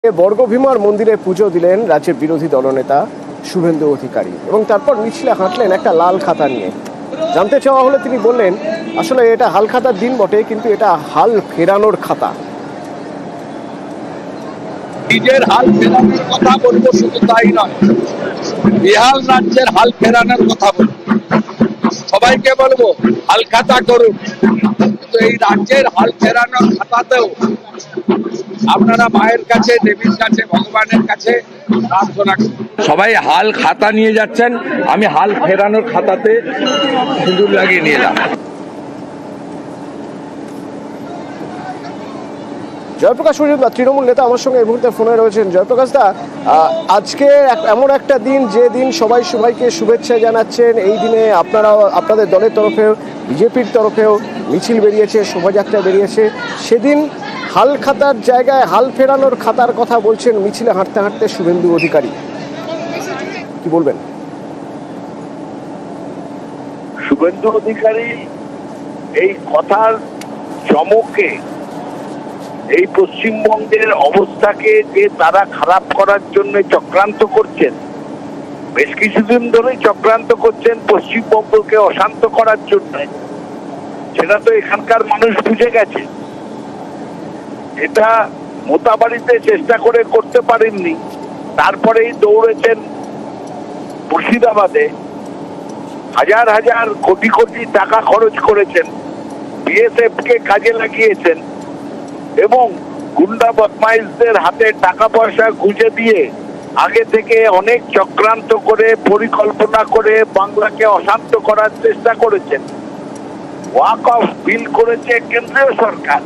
বর্গভীমার মন্দিরে পুজো দিলেন রাজ্যের বিরোধী দলনেতা শুভেন্দু অধিকারী এবং তারপর মিছিলে হাঁটলেন একটা লাল খাতা নিয়ে। জানতে চাওয়া হলে তিনি বললেন, আসলে এটা হাল খাতার দিন বটে, কিন্তু এটা হাল ফেরানোর খাতা। নিজের হাল ফেরানোর কথা বলবো, শুধু তাই নয়, বিহার রাজ্যের হাল ফেরানোর কথা বলবো। সবাইকে বলবো হাল খাতা করুন, কিন্তু এই রাজ্যের হাল ফেরানোর খাতাতেও আপনারা মায়ের কাছে, দেবীর কাছে, ভগবানের কাছে প্রার্থনা করুন। সবাই হাল খাতা নিয়ে যাচ্ছেন, আমি হাল ফেরানোর খাতাতে সিঁদুর লাগিয়ে নিয়ে এলাম। জয়প্রকাশ মজুমদার তৃণমূল নেতা আমার সঙ্গে এই মুহূর্তে ফোনে রয়েছেন। জয়প্রকাশ দা, আজকে এমন একটা দিন যে দিন সবাই সবাইকে শুভেচ্ছা জানাচ্ছেন। এই দিনে আপনারা আপনাদের দলের তরফেও, বিজেপির তরফেও মিছিল বেরিয়েছে, শোভাযাত্রা বেরিয়েছে। সেদিন হাল খাতার জায়গায় হাল ফেরানোর খাতার কথা বলছেন মিছিলে হাঁটতে হাঁটতে শুভেন্দু অধিকারী, কি বলবেন? শুভেন্দু অধিকারী এই কথার চমকে এই পশ্চিমবঙ্গের অবস্থাকে যে তারা খারাপ করার জন্য চক্রান্ত করছেন, বেশ কিছুদিন ধরেই চক্রান্ত করছেন পশ্চিমবঙ্গকে অশান্ত করার জন্য, সেটা তো এখানকার মানুষ বুঝে গেছে। এটা মোতাবাড়িতে চেষ্টা করে করতে পারেননি, তারপরেই দৌড়েছেন মুর্শিদাবাদে, হাজার হাজার কোটি কোটি টাকা খরচ করেছেন, বিএসএফ কে কাজে লাগিয়েছেন এবং গুন্ডা বদমাইশদের হাতে টাকা পয়সা গুঁজে দিয়ে আগে থেকে অনেক চক্রান্ত করে পরিকল্পনা করে বাংলাকে অশান্ত করার চেষ্টা করেছেন। ওয়াক অফ বিল করেছে কেন্দ্রীয় সরকার,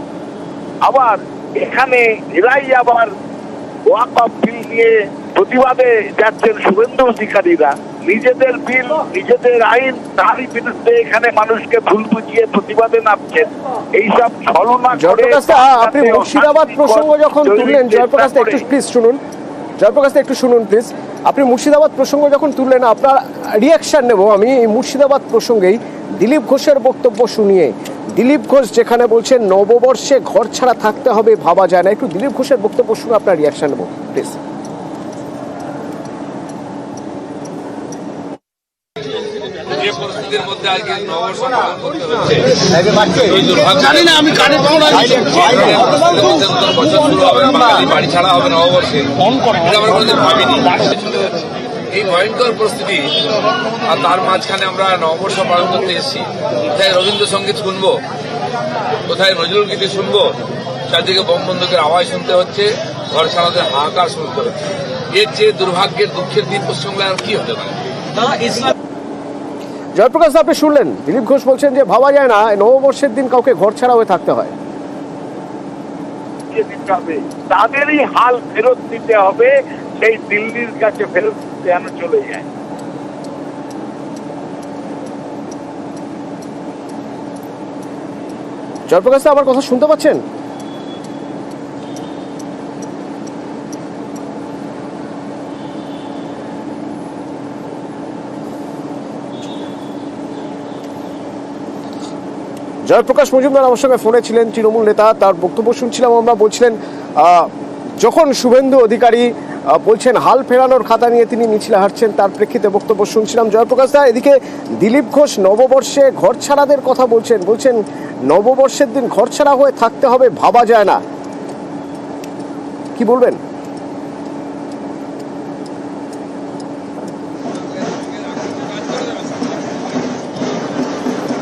আবার এখানে এরাই আবার ওয়াক অফ বিল নিয়ে প্রতিবাদে যাচ্ছেন শুভেন্দু অধিকারীরা। নিজেদের বিল, নিজেদের আইন, তারই বিরুদ্ধে এখানে মানুষকে ভুল বুঝিয়ে প্রতিবাদে নামছেন। এইসব ছলনা করে আপনি মুর্শিদাবাদ প্রসঙ্গ যখন তুললেন, জয়প্রকাশ দা একটু প্লিজ শুনুন, জয়প্রকাশ দা একটু শুনুন প্লিজ। আপনি মুর্শিদাবাদ প্রসঙ্গ যখন তুললেন, আপনার রিয়াকশন নেব আমি এই মুর্শিদাবাদ প্রসঙ্গেই। দিলীপ ঘোষের বক্তব্য শুনিয়ে, দিলীপ ঘোষ যেখানে বলছেন নববর্ষে ঘর ছাড়া থাকতে হবে, ভাবা যায় না, একটু দিলীপ ঘোষের বক্তব্য শুনে আপনার রিয়াকশন নেব প্লিজ। পরিস্থিতির মধ্যে আজকে নববর্ষ পালন করতে হচ্ছে, জানি না আমি কানে পাবো না, বছর শুরু হবে, বাঙালি বাড়ি ছাড়া হবে নববর্ষে, এটা আমরা কোনোদিন ভাবিনি। এই ভয়ঙ্কর পরিস্থিতি, আর তার মাঝখানে আমরা নববর্ষ পালন করতে এসেছি। কোথায় রবীন্দ্রসঙ্গীত শুনবো, কোথায় নজরুল গীতি শুনবো, চারদিকে বোম বন্দুকের আওয়াজ শুনতে হচ্ছে, ঘর ছাড়াদের হাহাকার শুনতে হচ্ছে। এর চেয়ে দুর্ভাগ্যের, দুঃখের দিন পশ্চিমবঙ্গে আর কি হতে পারে? জয়প্রকাশ দা, আপনি শুনলেন দিলীপ ঘোষ বলছেন যে ভাবা যায় না নববর্ষের দিন কাউকে ঘর ছাড়া হয়ে থাকতে হয়। তাদেরই হাল ফেরত দিতে হবে, সেই দিল্লির কাছে ফেরত যেন চলে যায়। জয়প্রকাশ দা, আমার কথা শুনতে পাচ্ছেন? জয়প্রকাশ মজুমদার আমার সঙ্গে ফোনে ছিলেন, তৃণমূল নেতা, তার বক্তব্য শুনছিলাম আমরা। বলছিলেন যখন শুভেন্দু অধিকারী বলছেন হাল ফেরানোর খাতা নিয়ে তিনি মিছিলে হাঁটছেন, তার প্রেক্ষিতে বক্তব্য শুনছিলাম। জয়প্রকাশ দা, এদিকে দিলীপ ঘোষ নববর্ষে ঘর ছাড়াদের কথা বলছেন নববর্ষের দিন ঘর ছাড়া হয়ে থাকতে হবে, ভাবা যায় না, কি বলবেন?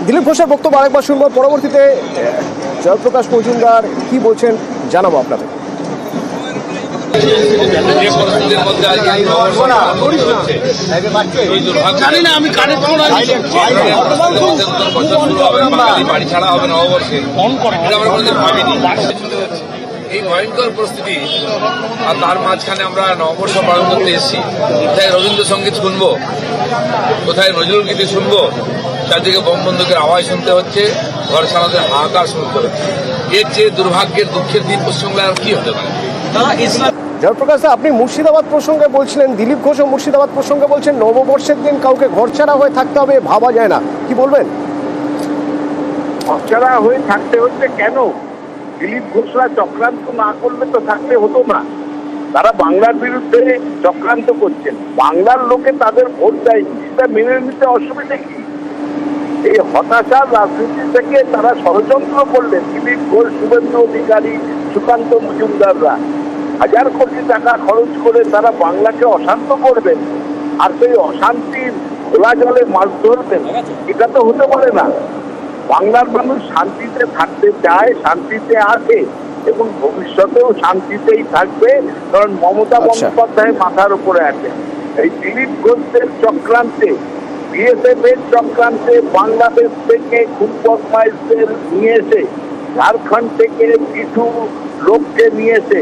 দিলীপ ঘোষের বক্তব্য আরেকবার শুনবো, পরবর্তীতে জয়প্রকাশ মজুমদার কি বলছেন জানাবো আপনাদের। পরিস্থিতির মধ্যে আজকে নববর্ষ পালন করতে হচ্ছে, জানি না আমি কানে পাবো না, বছর শুরু হবে, বাঙালি বাড়ি ছাড়া হবে নববর্ষে, এটা আমরা কোনোদিন ভাবিনি। এই ভয়ঙ্কর পরিস্থিতি, আর তার মাঝখানে আমরা নববর্ষ পালন করতে এসেছি। কোথায় রবীন্দ্রসঙ্গীত শুনবো, কোথায় নজরুল গীতি শুনবো, চারদিকে বোম বন্দুকের আওয়াজ শুনতে হচ্ছে, ঘর ছাড়াদের হাহাকার শুনতে হচ্ছে। এর চেয়ে দুর্ভাগ্যের, দুঃখের দিন পশ্চিমবঙ্গে আর কি হতে পারে? জয়প্রকাশ দা, আপনি মুর্শিদাবাদ প্রসঙ্গে বলছিলেন, দিলীপ ঘোষও মুর্শিদাবাদ প্রসঙ্গে বলছেন নববর্ষের দিন কাউকে ঘর ছাড়া হয়ে থাকতে হবে, ভাবা যায় না, কি বলবেন? ঘর ছাড়া হয়ে থাকতে হচ্ছে কেন? দিলীপ ঘোষরা চক্রান্ত না করলে তো থাকতে হতো না। তারা বাংলার বিরুদ্ধে চক্রান্ত করছেন, বাংলার লোকে তাদের ভোট দেয়নি, সেটা মেনে নিতে অসুবিধা কি? এই হতাশার রাজনীতি থেকে তারা ষড়যন্ত্র করলেন। দিলীপ ঘোষ, শুভেন্দু অধিকারী, সুকান্ত মজুমদাররা হাজার কোটি টাকা খরচ করে তারা বাংলাকে অশান্ত করবেন, আর সেই অশান্তির খোলা জলে মাছ ধরবেন, এটা তো হতে পারে না। বাংলার মানুষ শান্তিতে থাকতে চায়, শান্তিতে আছে এবং ভবিষ্যতেও শান্তিতেই থাকবে, কারণ মমতা বন্দ্যোপাধ্যায় মাথার উপরে আছে। এই দিলীপ ঘোষের চক্রান্তে, বিএসএফ এর চক্রান্তে বাংলাদেশ থেকে খুব বদমাইশদের নিয়ে এসে, ঝাড়খণ্ড থেকে কিছু লোককে নিয়ে এসে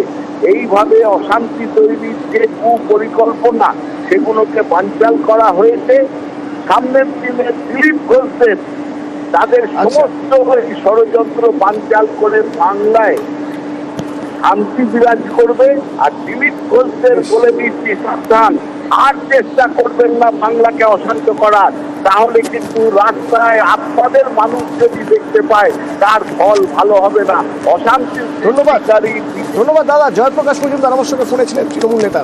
এইভাবে অশান্তি তৈরির যে কুপরিকল্পনা, সেগুলোকে বানচাল করা হয়েছে। সামনের দিনে দিলীপ ঘোষদের তাদের সমস্ত ষড়যন্ত্র বানচাল করে বাংলায় শান্তি বিরাজ করবে। আর দিলীপ ঘোষদের বলে দিচ্ছি, সাবধান, আর চেষ্টা করবেন না বাংলাকে অশান্ত করার, তাহলে কিন্তু রাস্তায় আপনাদের মানুষ যদি দেখতে পায় তার ফল ভালো হবে না। অশান্তি ধন্যবাদ দাদা। জয়প্রকাশ মজুমদার আমার সঙ্গে ফোনে ছিলেন, তৃণমূল নেতা।